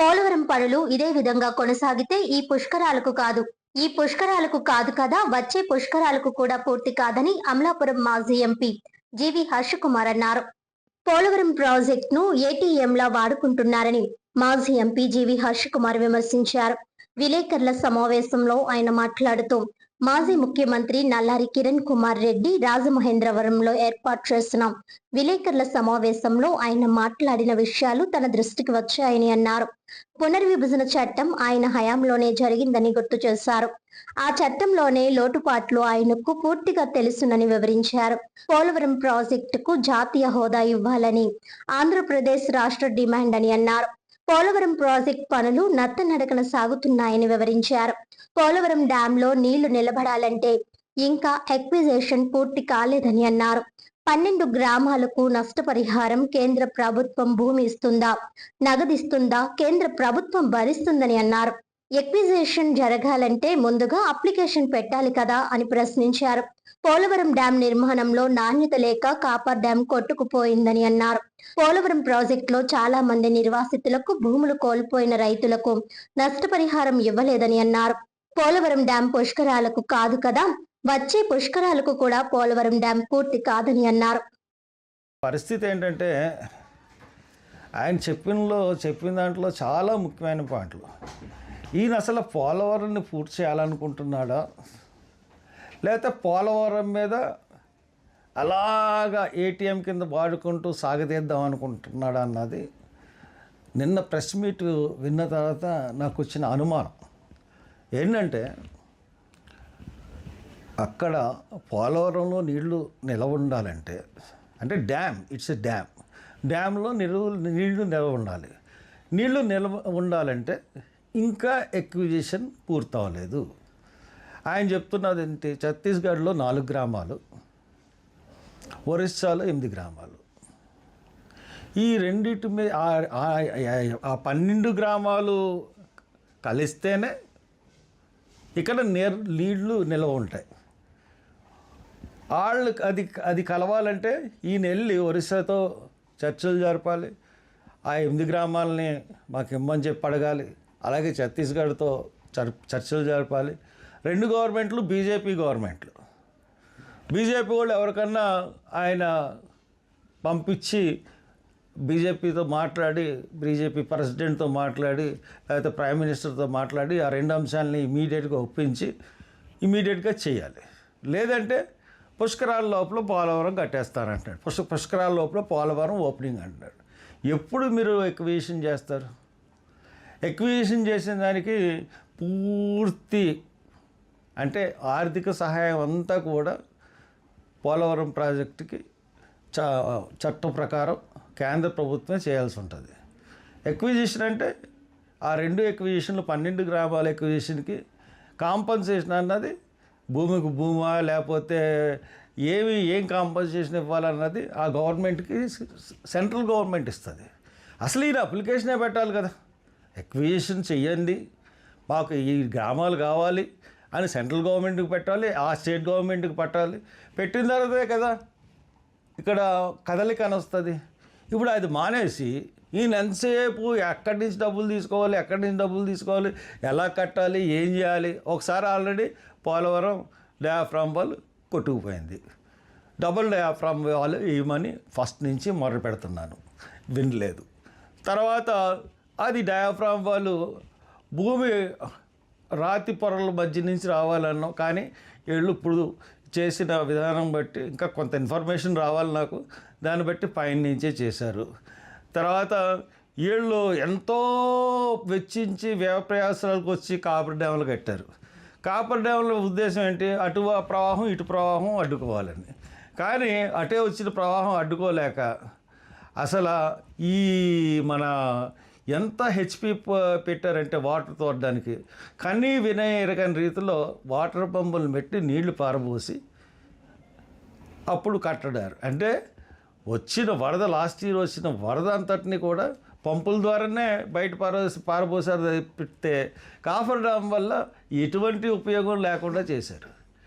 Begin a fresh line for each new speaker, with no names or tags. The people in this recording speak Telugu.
పోలవరం పనులు ఇదే విధంగా కొనసాగితే ఈ పుష్కరాలకు కాదు కదా వచ్చే పుష్కరాలకు కూడా పూర్తి కాదని అమలాపురం మాజీ ఎంపీ జీవి హర్షకుమార్ అన్నారు. పోలవరం ప్రాజెక్టును ఏటీఎంలా వాడుకుంటున్నారని మాజీ ఎంపీ జీవి హర్షకుమార్ విమర్శించారు. విలేకరుల సమావేశంలో ఆయన మాట్లాడుతూ మాజీ ముఖ్యమంత్రి నల్లారి కిరణ్ కుమార్ రెడ్డి రాజమహేంద్రవరంలో ఏర్పాటు చేసిన విలేకరుల సమావేశంలో ఆయన మాట్లాడిన విషయాలు తన దృష్టికి వచ్చాయని అన్నారు. పునర్విభజన చట్టం ఆయన హయాంలోనే జరిగిందని గుర్తు చేశారు. ఆ చట్టంలోనే లోటుపాట్లు ఆయనకు పూర్తిగా తెలుసునని వివరించారు. పోలవరం ప్రాజెక్టుకు జాతీయ హోదా ఇవ్వాలని ఆంధ్రప్రదేశ్ రాష్ట్ర డిమాండ్ అని అన్నారు. పోలవరం ప్రాజెక్ట్ పనులు నత్తనడకన సాగుతున్నాయని వివరించారు. పోలవరం డ్యాం లో నీళ్లు నిలబడాలంటే ఇంకా ఎక్విజేషన్ పూర్తి కాలేదని అన్నారు. 12 గ్రామాలకు నష్టపరిహారం కేంద్ర ప్రభుత్వం భూమి ఇస్తుందా, నగదిస్తుందా, కేంద్ర ప్రభుత్వం భరిస్తుందని అన్నారు. ఎక్విజేషన్ జరగాలంటే ముందుగా అప్లికేషన్ పెట్టాలి కదా అని ప్రశ్నించారు. పోలవరం డ్యాం నిర్మాణంలో నాణ్యత లేక కాపర్ డ్యాం కొట్టుకుపోయిందని అన్నారు. పోలవరం ప్రాజెక్టులో చాలా మంది నిర్వాసితులకు, భూములు కోల్పోయిన రైతులకు నష్టపరిహారం ఇవ్వలేదని అన్నారు. పోలవరం డ్యాం పుష్కరాలకు కాదు కదా వచ్చే పుష్కరాలకు కూడా పోలవరం డ్యాం పూర్తి కాదని అన్నారు.
పరిస్థితి ఏంటంటే ఆయన చెప్పిన దాంట్లో చాలా ముఖ్యమైన పాయింట్లు. ఈయన అసలు పోలవరాన్ని పూర్తి చేయాలనుకుంటున్నాడా, లేకపోతే పోలవరం మీద అలాగా ఏటీఎం కింద వాడుకుంటూ సాగదీద్దాం అనుకుంటున్నాడా అన్నది నిన్న ప్రెస్ మీట్ విన్న తర్వాత నాకు వచ్చిన అనుమానం ఏంటంటే, అక్కడ పోలవరంలో నీళ్లు నిలవ ఉండాలంటే, అంటే డ్యామ్, ఇట్స్ ఎ డ్యామ్లో నీళ్లు నిలవ ఉండాలి. నీళ్లు నిలవ ఉండాలంటే ఇంకా ఎక్విజిషన్ పూర్తవలేదు. ఆయన చెప్తున్నది ఏంటి, ఛత్తీస్గఢ్లో 4 గ్రామాలు, ఒరిస్సాలో 8 గ్రామాలు. ఈ రెండింటి మీద ఆ 12 గ్రామాలు కలిస్తేనే ఇక్కడ నీళ్లు నిల్వ ఉంటాయి. వాళ్ళు అది కలవాలంటే ఈయన వెళ్ళి ఒరిస్సాతో చర్చలు జరపాలి, ఆ 8 గ్రామాలని మాకు ఇమ్మని చెప్పి అడగాలి. అలాగే ఛత్తీస్గఢ్తో చర్చలు జరపాలి. 2 గవర్నమెంట్లు బీజేపీ గవర్నమెంట్లు. బీజేపీ వాళ్ళు ఎవరికన్నా ఆయన పంపించి బీజేపీతో మాట్లాడి, బీజేపీ ప్రెసిడెంట్తో మాట్లాడి, లేకపోతే ప్రైమ్ మినిస్టర్తో మాట్లాడి ఆ 2 అంశాలని ఇమీడియట్గా ఒప్పించి ఇమీడియట్గా చేయాలి. లేదంటే పుష్కరాల లోపల పోలవరం కట్టేస్తానంటాడు. పుష్కరాల లోపల పోలవరం ఓపెనింగ్ అంటాడు. ఎప్పుడు మీరు ఎక్విజిషన్ చేస్తారు? ఎక్విజిషన్ చేసిన దానికి పూర్తి అంటే ఆర్థిక సహాయం అంతా కూడా పోలవరం ప్రాజెక్టుకి చట్టం ప్రకారం కేంద్ర ప్రభుత్వమే చేయాల్సి ఉంటుంది. ఎక్విజిషన్ అంటే ఆ 2 ఎక్విజిషన్లు 12 గ్రామాల ఎక్విజిషన్కి కాంపన్సేషన్ అన్నది భూమికి భూమా లేకపోతే ఏం కాంపన్సేషన్ ఇవ్వాలన్నది ఆ గవర్నమెంట్కి సెంట్రల్ గవర్నమెంట్ ఇస్తుంది. అసలు ఈయన అప్లికేషనే పెట్టాలి కదా. ఎక్విజిషన్ చెయ్యండి, మాకు ఈ గ్రామాలు కావాలి అని సెంట్రల్ గవర్నమెంట్కి పెట్టాలి, ఆ స్టేట్ గవర్నమెంట్కి పెట్టాలి. పెట్టిన తర్వాతే కదా ఇక్కడ కదలిక అని వస్తుంది. ఇప్పుడు అది మానేసి ఈయన ఎంతసేపు ఎక్కడి నుంచి డబ్బులు తీసుకోవాలి, ఎలా కట్టాలి, ఏం చేయాలి. ఒకసారి ఆల్రెడీ పోలవరం డయాఫ్రామ్ వాల్ కొట్టుకుపోయింది. డబుల్ డయాఫ్రామ్ వాల్ ఇవ్వమని ఫస్ట్ నుంచి మొదలు పెడుతున్నాను, వినలేదు. తర్వాత అది డయాఫ్రామ్ వాళ్ళు భూమి రాతి పొరల మధ్య నుంచి రావాలన్నాం, కానీ వీళ్ళు ఇప్పుడు చేసిన విధానం బట్టి ఇంకా కొంత ఇన్ఫర్మేషన్ రావాలి నాకు, దాన్ని బట్టి పైన నుంచే చేశారు. తర్వాత వీళ్ళు ఎంతో వెచ్చించి వ్యయప్రయాసాలకు వచ్చి కాపర్ డ్యాములు కట్టారు. కాపర్ డ్యాముల ఉద్దేశం ఏంటి, అటు ప్రవాహం ఇటు ప్రవాహం అడ్డుకోవాలని. కానీ అటే వచ్చిన ప్రవాహం అడ్డుకోలేక అసలు ఈ మన ఎంత హెచ్పి పెట్టారంటే వాటర్ తోడడానికి కన్నీ వినయరకని రీతిలో వాటర్ పంపులు పెట్టి నీళ్లు పారబోసి అప్పుడు కట్టడారు. అంటే వచ్చిన వరద, లాస్ట్ ఇయర్ వచ్చిన వరద అంతటిని కూడా పంపుల ద్వారానే బయట పారబోసారు. పెడితే కాఫర్ డ్యామ్ వల్ల ఎటువంటి ఉపయోగం లేకుండా చేశారు.